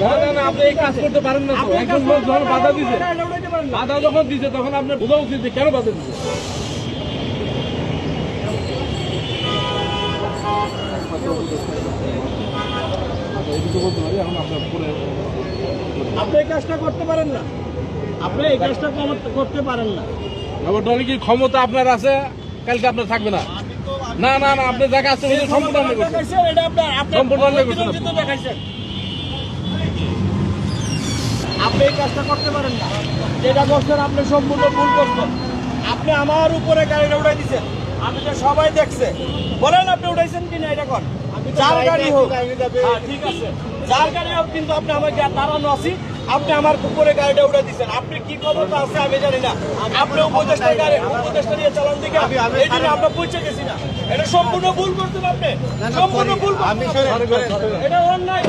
না আপনি এই কাজ করতে পারেন না তো। একজন লোক যখন বাধা দিছে, বাধা যখন দিছে তখন আপনার বোঝা উচিত যে কেন বাধা দিছে। আপনি এই কাজটা করতে পারেন না, আপনি এই কাজটা করতে পারেন না। ব্যাপারটা কি ক্ষমতা আপনার আছে, কালকে আপনার থাকবে না। না না না আপনি দেখা আছে সম্পূর্ণ অন্যায় করছেন। দেখাইছেন, এটা আপনার সম্পূর্ণ অন্যায় করছেন আপনি। অতিরঞ্জিত দেখাইছেন। আপনি এই কাজটা করতে পারেন না, যেটা করছেন আপনি সম্পূর্ণ ভুল করছেন। আপনি আমার উপরে গাড়িটা উঠাই দিচ্ছেন, আমি তো সবাই দেখছে। বলেন আপনি উঠাইছেন কিনা এটা কর, যার গাড়ি হোক। হ্যাঁ, ঠিক আছে, যার গাড়ি হোক, কিন্তু আপনি আমাকে দাঁড়ানো আছি, আপনি আমার উপরে গাড়িটা উঠে দিচ্ছেন। আপনি কি ক্ষমতা আছে আমি জানি না। আপনি উপদেষ্টা গাড়ি উপদেষ্টা নিয়ে চালান দিকে এই জন্য আমরা পৌঁছে গেছি না। এটা সম্পূর্ণ ভুল করতেন আপনি, সম্পূর্ণ ভুল করতেন। এটা অন্যায়।